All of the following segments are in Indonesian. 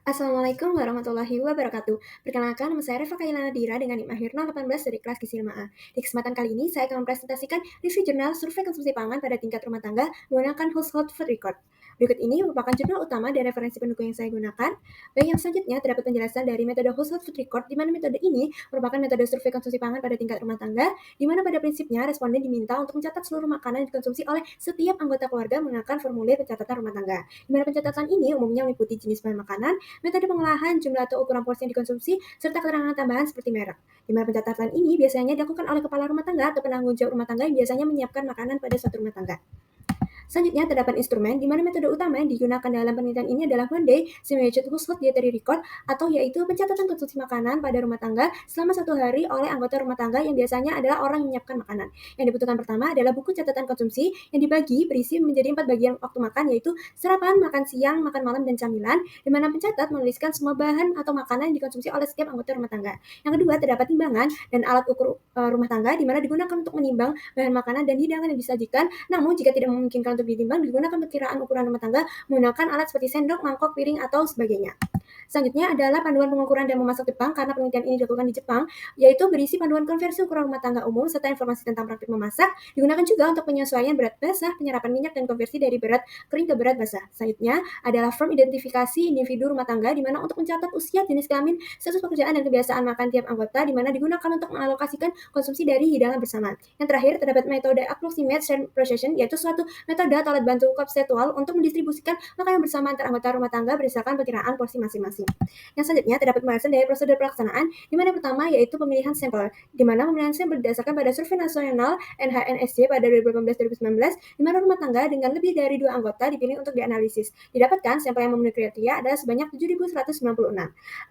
Assalamualaikum warahmatullahi wabarakatuh. Perkenalkan, nama saya Reva Kailana Dira dengan NIM akhir 018 dari kelas Gizi 5A. Di kesempatan kali ini, saya akan mempresentasikan review jurnal survei konsumsi pangan pada tingkat rumah tangga menggunakan Household Food Record. Berikut ini merupakan jurnal utama dan referensi pendukung yang saya gunakan. Baik, yang selanjutnya terdapat penjelasan dari metode Household Food Record, di mana metode ini merupakan metode survei konsumsi pangan pada tingkat rumah tangga, di mana pada prinsipnya responden diminta untuk mencatat seluruh makanan yang dikonsumsi oleh setiap anggota keluarga menggunakan formulir pencatatan rumah tangga. Di mana pencatatan ini umumnya meliputi jenis bahan makanan, metode pengolahan, jumlah atau ukuran porsi yang dikonsumsi, serta keterangan tambahan seperti merek. Di mana pencatatan ini biasanya dilakukan oleh kepala rumah tangga atau penanggung jawab rumah tangga yang biasanya menyiapkan makanan pada suatu rumah tangga. Selanjutnya, terdapat instrumen, di mana metode utama yang digunakan dalam penelitian ini adalah One Day Simulated Household Dietary Record, atau yaitu pencatatan konsumsi makanan pada rumah tangga selama 1 hari oleh anggota rumah tangga yang biasanya adalah orang yang menyiapkan makanan. Yang dibutuhkan pertama adalah buku catatan konsumsi yang dibagi berisi menjadi 4 bagian waktu makan, yaitu sarapan, makan siang, makan malam, dan camilan, di mana pencatat menuliskan semua bahan atau makanan yang dikonsumsi oleh setiap anggota rumah tangga. Yang kedua, terdapat timbangan dan alat ukur rumah tangga, di mana digunakan untuk menimbang bahan makanan dan hidangan yang disajikan. Namun, jika tidak memungkinkan untuk ditimbang, digunakan perkiraan ukuran rumah tangga menggunakan alat seperti sendok, mangkok, piring, atau sebagainya. Selanjutnya adalah panduan pengukuran dan memasak Jepang, karena penelitian ini dilakukan di Jepang, yaitu berisi panduan konversi ukuran rumah tangga umum serta informasi tentang praktik memasak. Digunakan juga untuk penyesuaian berat basah, penyerapan minyak, dan konversi dari berat kering ke berat basah. Selanjutnya adalah form identifikasi individu rumah tangga, di mana untuk mencatat usia, jenis kelamin, status pekerjaan, dan kebiasaan makan tiap anggota, di mana digunakan untuk mengalokasikan konsumsi dari hidangan bersama. Yang terakhir, terdapat metode approximate shared procession, yaitu suatu metode atau alat bantu konseptual untuk mendistribusikan makanan bersama antar anggota rumah tangga berdasarkan perkiraan porsi masing-masing. Yang selanjutnya terdapat pembahasan dari prosedur pelaksanaan, di mana yang pertama yaitu pemilihan sampel, di mana pemilihan sampel berdasarkan pada survei nasional NHNSC pada 2018-2019, di mana rumah tangga dengan lebih dari 2 anggota dipilih untuk dianalisis. Didapatkan sampel yang memenuhi kriteria adalah sebanyak 7.196.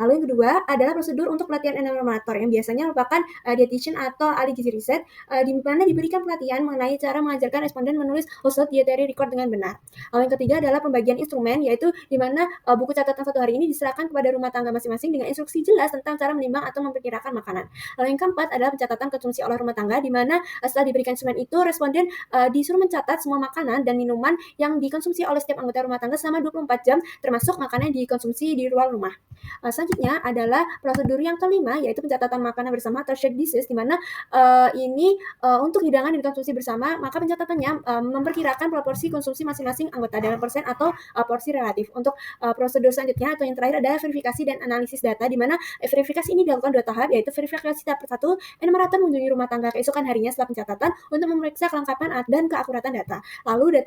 Lalu yang kedua adalah prosedur untuk pelatihan enumeраtor, yang biasanya merupakan dietitian atau ahli gizi riset, di mana diberikan pelatihan mengenai cara mengajarkan responden menulis household dietary record dengan benar. Lalu yang ketiga adalah pembagian instrumen, yaitu di mana buku catatan 1 hari ini diserahkan kepada rumah tangga masing-masing dengan instruksi jelas tentang cara menimbang atau memperkirakan makanan. Lalu yang keempat adalah pencatatan konsumsi oleh rumah tangga, di mana setelah diberikan instrumen itu, responden disuruh mencatat semua makanan dan minuman yang dikonsumsi oleh setiap anggota rumah tangga selama 24 jam, termasuk makanan yang dikonsumsi di luar rumah. Selanjutnya adalah prosedur yang kelima, yaitu pencatatan makanan bersama atau shared dishes, di mana ini untuk hidangan yang dikonsumsi bersama, maka pencatatannya memperkirakan proporsi konsumsi masing-masing anggota dalam persen atau porsi relatif. Untuk prosedur selanjutnya atau yang terakhir adalah verifikasi dan analisis data, di mana verifikasi ini dilakukan 2 tahap, yaitu verifikasi tahap pertama, enumerator mengunjungi rumah tangga keesokan harinya setelah pencatatan untuk memeriksa kelengkapan dan keakuratan data. Lalu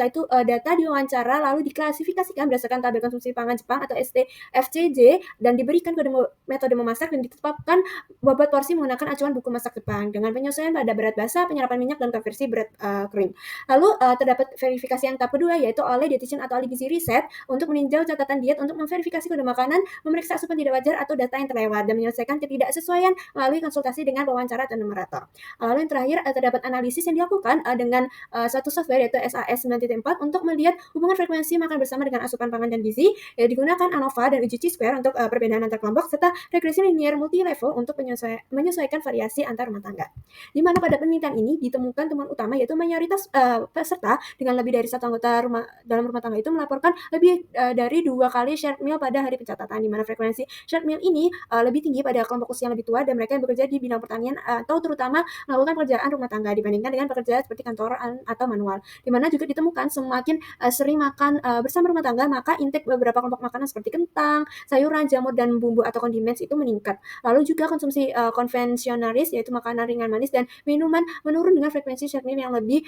data diwawancara lalu diklasifikasikan berdasarkan tabel konsumsi pangan Jepang atau STFCJ, dan diberikan kode metode memasak, dan ditetapkan bobot porsi menggunakan acuan buku masak Jepang dengan penyesuaian pada berat basah, penyerapan minyak, dan konversi berat kering. Lalu terdapat verifikasi yang tahap kedua, yaitu oleh dietitian atau ahli gizi riset untuk meninjau catatan diet untuk memverifikasi kode makanan, memeriksa asupan tidak wajar atau data yang terlewat, dan menyelesaikan ketidaksesuaian melalui konsultasi dengan pewawancara atau enumerator. Lalu yang terakhir terdapat analisis yang dilakukan dengan suatu software, yaitu SAS 9.4, untuk melihat hubungan frekuensi makan bersama dengan asupan pangan dan gizi. Digunakan ANOVA dan uji Chi-square untuk perbedaan antar kelompok, serta regresi linear multi-level untuk menyesuaikan variasi antar rumah tangga. Di mana pada penelitian ini ditemukan temuan utama, yaitu mayoritas peserta dengan lebih dari satu anggota dalam rumah tangga itu melaporkan lebih dari 2 kali shared meal pada hari pencatatan, di mana frekuensi shared meal ini lebih tinggi pada kelompok usia yang lebih tua dan mereka yang bekerja di bidang pertanian atau terutama melakukan pekerjaan rumah tangga dibandingkan dengan pekerjaan seperti kantoran atau manual. Di mana juga ditemukan semakin sering makan bersama rumah tangga, maka intake beberapa kelompok makanan seperti kentang, sayuran, jamur, dan bumbu atau kondimen itu meningkat. Lalu juga konsumsi konvensionalis, yaitu makanan ringan manis dan minuman, menurun dengan frekuensi shared meal yang lebih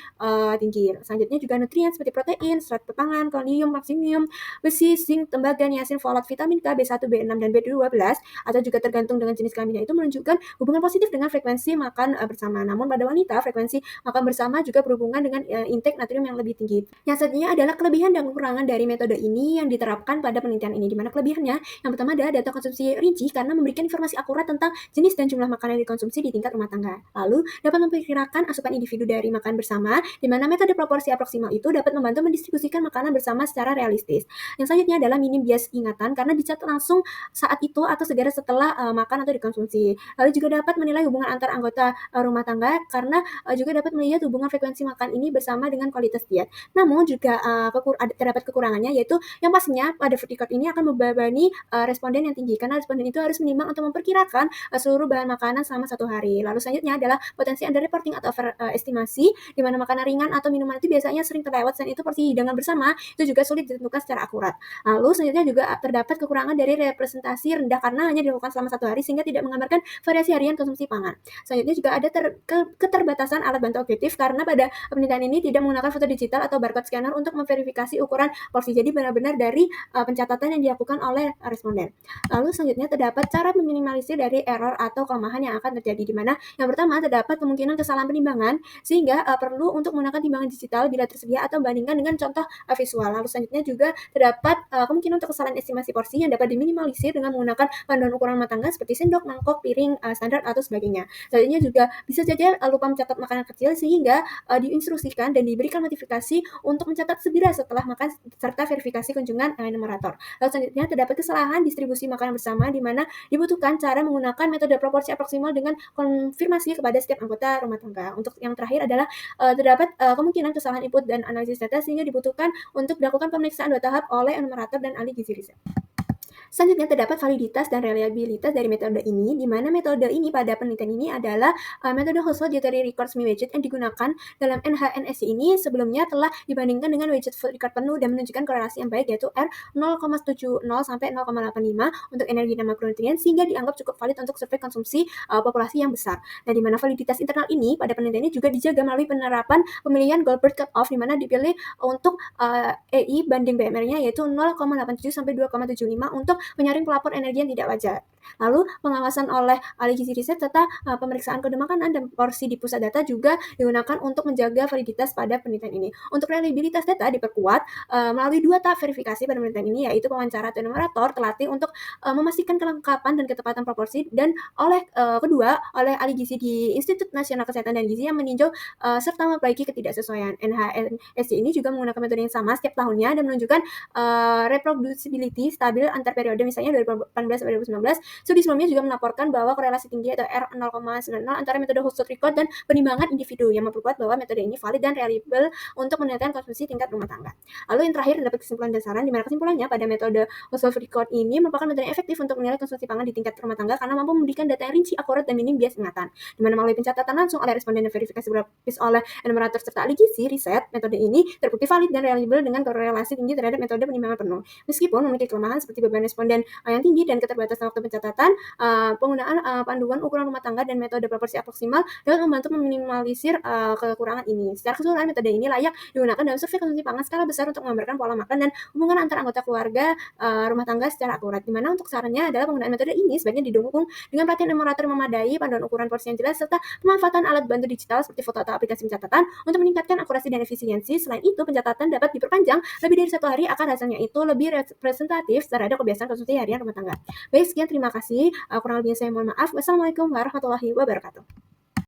tinggi. Selanjutnya juga nutrien seperti protein, serat pepangan, kalium, magnesium, besi, zinc, tembaga, niacin, folat, vitamin K, B1, B6, dan B12, atau juga tergantung dengan jenis kelaminnya, itu menunjukkan hubungan positif dengan frekuensi makan bersama. Namun pada wanita, frekuensi makan bersama juga berhubungan dengan intake natrium yang lebih tinggi. Yang selanjutnya adalah kelebihan dan kekurangan dari metode ini yang diterapkan pada penelitian ini. Di mana kelebihannya, yang pertama adalah data konsumsi rinci karena memberikan informasi akurat tentang jenis dan jumlah makanan yang dikonsumsi di tingkat rumah tangga. Lalu dapat memperkirakan asupan individu dari makan bersama, di mana metode proporsi aproksimal itu dapat membantu mendistribusikan makanan bersama secara realistis. Yang selanjutnya adalah minim bias ingatan karena langsung saat itu atau segera setelah makan atau dikonsumsi. Lalu juga dapat menilai hubungan antar anggota rumah tangga karena juga dapat melihat hubungan frekuensi makan ini bersama dengan kualitas diet. Namun juga terdapat kekurangannya, yaitu yang pastinya pada food record ini akan membebani responden yang tinggi karena responden itu harus menimbang untuk memperkirakan seluruh bahan makanan selama 1 hari. Lalu selanjutnya adalah potensi underreporting atau overestimasi, di mana makanan ringan atau minuman itu biasanya sering terlewat, dan itu porsi hidangan bersama itu juga sulit ditentukan secara akurat. Lalu selanjutnya juga terdapat kekurangan dari representasi rendah karena hanya dilakukan selama 1 hari sehingga tidak menggambarkan variasi harian konsumsi pangan. Selanjutnya juga ada keterbatasan alat bantu objektif karena pada penelitian ini tidak menggunakan foto digital atau barcode scanner untuk memverifikasi ukuran porsi. Jadi benar-benar dari pencatatan yang dilakukan oleh responden. Lalu selanjutnya terdapat cara meminimalisir dari error atau kelemahan yang akan terjadi, di mana yang pertama terdapat kemungkinan kesalahan penimbangan sehingga perlu untuk menggunakan timbangan digital bila tersedia atau bandingkan dengan contoh visual. Lalu selanjutnya juga terdapat kemungkinan untuk kesalahan estimasi porsi yang dapat diminimalisir dengan menggunakan panduan ukuran rumah tangga seperti sendok, mangkok, piring standar atau sebagainya. Selanjutnya juga bisa saja lupa mencatat makanan kecil sehingga diinstruksikan dan diberikan notifikasi untuk mencatat segera setelah makan serta verifikasi kunjungan enumerator. Lalu selanjutnya terdapat kesalahan distribusi makanan bersama, di mana dibutuhkan cara menggunakan metode proporsi aproksimal dengan konfirmasi kepada setiap anggota rumah tangga. Untuk yang terakhir adalah terdapat kemungkinan kesalahan input dan analisis data sehingga dibutuhkan untuk dilakukan pemeriksaan 2 tahap oleh enumerator dan ahli gizi riset. Selanjutnya terdapat validitas dan reliabilitas dari metode ini, di mana metode ini pada penelitian ini adalah metode Household Dietary Records Widget yang digunakan dalam NHNSC ini sebelumnya telah dibandingkan dengan widget food record penuh dan menunjukkan korelasi yang baik, yaitu R 0,70 sampai 0,85 untuk energi dan makronutrien, sehingga dianggap cukup valid untuk survei konsumsi populasi yang besar. Nah, di mana validitas internal ini pada penelitian ini juga dijaga melalui penerapan pemilihan Goldberg Cutoff, di mana dipilih untuk EI banding BMR-nya yaitu 0,87 sampai 2,75 untuk menyaring pelapor energi yang tidak wajar. Lalu pengawasan oleh ahli gizi riset serta pemeriksaan kode makanan dan porsi di pusat data juga digunakan untuk menjaga validitas pada penelitian ini. Untuk reliabilitas data diperkuat melalui 2 tahap verifikasi pada penelitian ini, yaitu wawancara atau enumerator terlatih untuk memastikan kelengkapan dan ketepatan proporsi, dan kedua oleh ahli gizi di Institut Nasional Kesehatan dan Gizi yang meninjau serta memperbaiki ketidaksesuaian. NHNSC ini juga menggunakan metode yang sama setiap tahunnya dan menunjukkan reproducibility stabil antar periode, misalnya 2018 sampai 2019. Studi sebelumnya juga melaporkan bahwa korelasi tinggi atau R 0,90 antara metode household record dan penimbangan individu, yang memperkuat bahwa metode ini valid dan reliable untuk menentukan konsumsi tingkat rumah tangga. Lalu yang terakhir dapat kesimpulan dan saran, di mana kesimpulannya pada metode household record ini merupakan metode yang efektif untuk menilai konsumsi pangan di tingkat rumah tangga karena mampu memberikan data yang rinci, akurat, dan minim bias ingatan. Di mana melalui pencatatan langsung oleh responden dan verifikasi berlapis oleh enumerator serta ahli gizi riset, metode ini terbukti valid dan reliable dengan korelasi tinggi terhadap metode penimbangan penuh. Meskipun memiliki kelemahan seperti beban responden yang tinggi dan keterbatasan waktu pencatatan, penggunaan panduan ukuran rumah tangga dan metode proporsi aproksimal dapat membantu meminimalisir kekurangan ini. Secara keseluruhan, metode ini layak digunakan dalam survei konsumsi pangan skala besar untuk menggambarkan pola makan dan hubungan antar anggota keluarga rumah tangga secara akurat. Di mana untuk sarannya adalah penggunaan metode ini sebaiknya didukung dengan pelatihan enumerator memadai, panduan ukuran porsi yang jelas, serta pemanfaatan alat bantu digital seperti foto atau aplikasi pencatatan untuk meningkatkan akurasi dan efisiensi. Selain itu, pencatatan dapat diperpanjang lebih dari 1 hari agar hasilnya itu lebih representatif terhadap kebiasaan konsumsi harian rumah tangga. Baik, sekian, terima kasih. Kurang lebihnya saya mohon maaf. Wassalamualaikum warahmatullahi wabarakatuh.